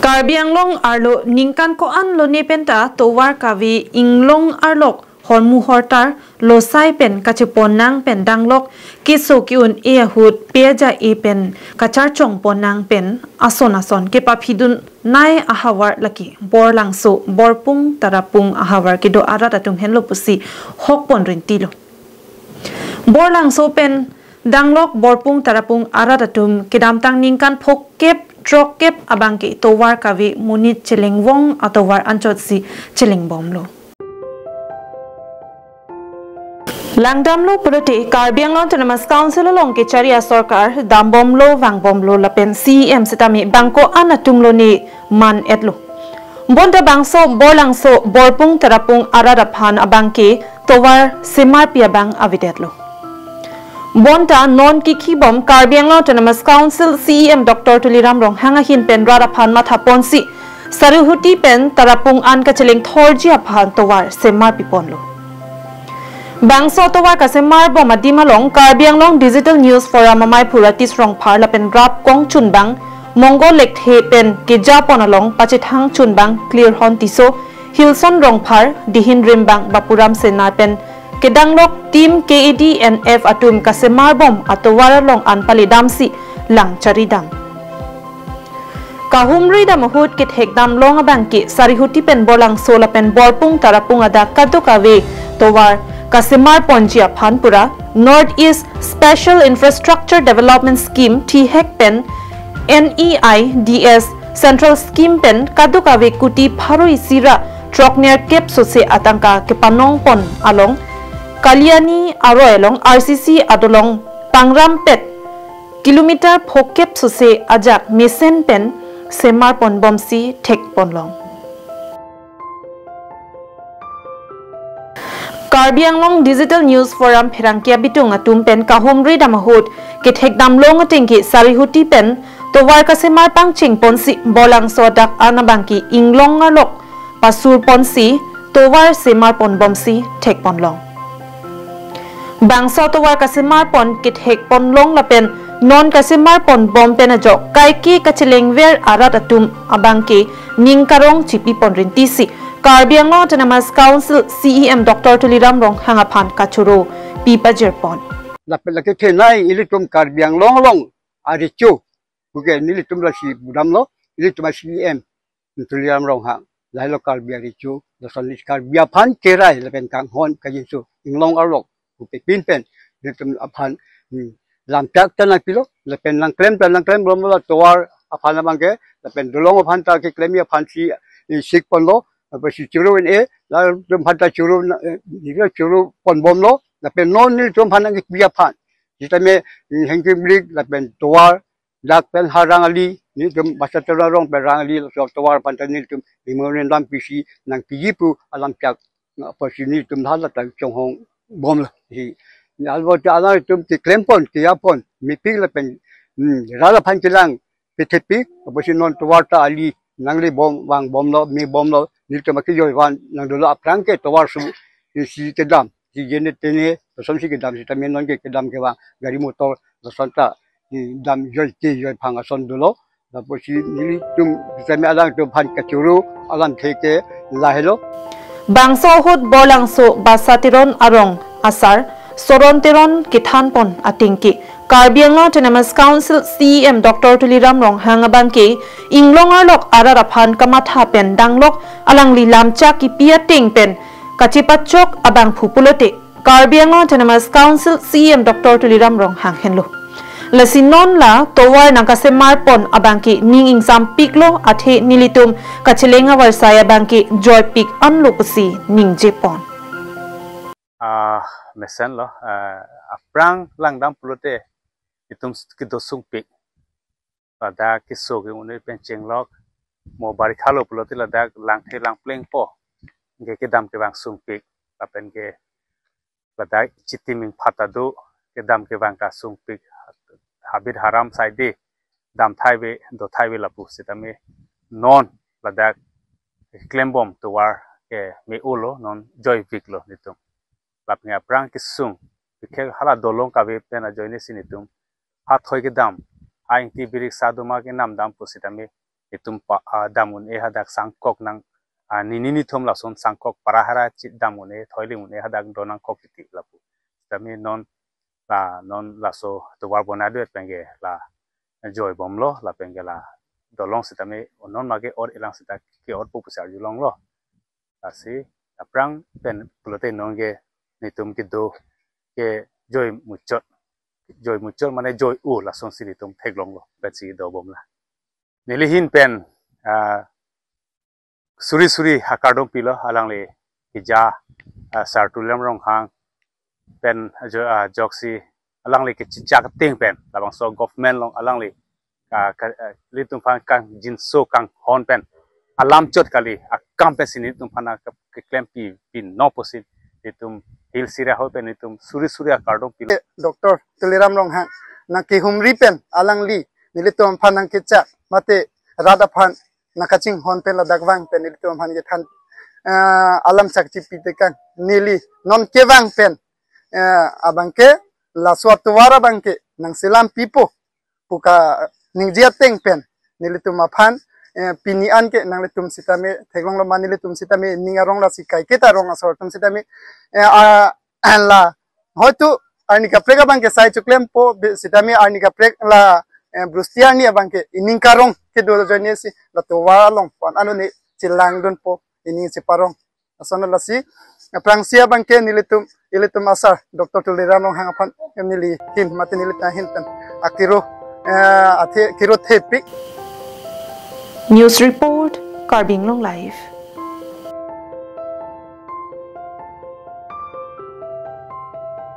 Karbi Anglong arlo ningkan ko an lo ne penta towar kavi inglong arlok hormu hortar lo sai pen kachipon pen danglok kiso kiun e ahut peja e pen kachar chong ponang pen ason ke paphidun nai ahawar laki borlangso borpung tarapung ahawar kido arata tung henlo pusi hokpon rintilo borlangso pen danglok borpung tarapung aratatum kidamtang ningkan phokep trokep abangke towar kavi munit chelengwong atowar anchotsi chelengbomlo langdamlo purote karbianglong autonomous council along ke charia sarkar dambomlo wangbomlo lapen CEM sitami bangko anatumlo ni man etlo bonda bangso borlangso borpung tarapung aradaphan abangke towar semar piabang avidetlo Bonta non kikibom Karbi Anglong Autonomous Council CEM Dr. Tuliram Rong hanga hin pen rara phan matha ponsi Sarihuti pen tarapung an kacheleng thorji aphan towar semar piponlo Bangso towar kasemar bom adimalong Karbi Anglong Digital News Forum amai puratis rong phar la pen rap kong chunbang Monggo lekhe pen keja ponalong pachithang chunbang clear hon tiso Hilson rong phar dihin rimbang bapuram senar pen Kedanglok tim KADNF atum kasemar bom atowar long anpali damsi lang charidam kahumri dam ahut kit hekdam long abangki Sarihuti pen bolang sola pen borpung tarapung ada kadukave towar kasemar ponjia phanpura North East Special Infrastructure Development Scheme THEC pen NEIDS Central Scheme pen kadukave kuti pharoi sira trokner kep sose atangka kepanong pon along Kaliani Aroelong RCC Adolong Pangram Pet Kilometer Phokep Sose Ajak Mesen Pen Semar Pon Bomsi Thek Ponlong Karbi Anglong Digital News Forum Phirangkia Bitung atum pen kahumri damahut ke thek damlong atingki Sarihuti pen towar kasemar pangching ponsi bolang sodak anabangki inglong alok pasur ponsi towar semar pon bomsi thek ponlong Bangsa towar kasemar pon kit hek pon long lapen non kasemar pon bom pen ajo kaiki kachelengwer arat atum abangke ningkarong chipi pon rintisi Karbi Anglong Autonomous Council CEM Dr. Tuliram Rong hangaphan kachuro pipa jerpon lapen laki kenai ilitum Karbi Anglong long arichu bukan ilitum lasi budamlo ilitum CEM Tuliram Rong hang lailo Karbi arichu lasan Karbi aphan kerai lapen kanghon kajisu inglong arlok pin pen ditum aphan lamtak tan pilo lepen lang klem belum la towar aphan bangke lepen dolong aphan ta ke klem aphan si sik pon lo apa si churu en la dum phan ta churu diga churu pon bom lo lepen non ni dum phan ke bia phan ditame hengkim lik lepen towar dak pen harang ali ni dum basa terang perang ali towar phan ta ni dum limonen lam pisi nang pijipu alam tak apa si ni dum hal ta chong hong bom hi albo ta tum ti klempon ti apon mi pig la pen rala phan tilang pithepi abosi non towar ta ali nangli bom wang bom lo mi bom lo ni to maki joi wan nang do la prang ke towar su si kedam si jene tene som si kedam si tamen non ke kedam ke wang gari motor la santa dam joi ti joi phang ason do lo abosi ni tum same alang to phan ka churu alam theke la helo Bangso hut bolangso basatiron arong asar soronteron kithanpon atingki Karbi Anglong Autonomous Council CEM Dr. Tuliram Rong hangabangke inglongar lok araraphan kamatha pen danglok alangli lamcha ki piating pen kachipachok abang phupulote Karbi Anglong Autonomous Council CEM Dr. Tuliram Rong hanghenlo Lasinon la towar nakasemar pon abangki ning insam piklo athe nilitum kachelenga warsaya bangki joy pik anlopusi ning jepon mesen lo aprang langdam pulote itum kidosung pik lada kiso ke unai penceng lok mo bari khalo pulote lada langthe langpleng po ge kedam ke bang sung pik apen ke lada chitiming phatadu kedam ke bang ka sung pik habit haram saide dam thaibe do thaibe lapu sitame non ladak klembom towar ke me ulo non joy viklo nitum lapnga prang kisung ke hala dolong ka be pena joine sinitum ha thoi ke dam aing ti birik saduma ke nam dam pusitame itum damun hadak sangkok nang nini thom lason sangkok parahara chit damune thoiling hadak donang kokiti lapu tami non laso to warbonado penge la joy bomlo la penge la dolong sitame non mage or ilang sita ke or pupusar julong lo asi aprang pen pulote nongge nitum kido ke joy muchot mane joy la son sinitum theglong lo petsi do bomla nilihin pen suri hakardong pilo alangli hija sartulam rong hang pen joksi alangli ke chichak ting pen labang so government long alangli litum pan kang jinso kang hon pen alam chot kali akam pe sini tum pana ke klempi pin no posin litum hil sira ho pen litum suri hakardong pilo doktor tuliram rong hang na kahumri pen alangli nilitum panang kichak mate rada pan nakaching hon pen la dagwang pen nilitum pan ge than alam sakchi pitekan nili non kewang pen abangke la suatuara bangke nang silam pipo puka ningjiateng pen nilitum aphan pinian ke nang litum sitame theglong lo mani litum sitame ningarong la sikai kita rong asor tum sitame la hoitu arnika prega bangke sai chuklem po sitame arnika preg la brustiani abangke iningkarong ke do jonesi la to walong pon anu ni chilang don po ini siparong asana lasi prangsia bangke nilitum asar doktor tulirano hangapan nili hin mati nilita hintan akiro kiro thepik News Report, Karbinglong Live.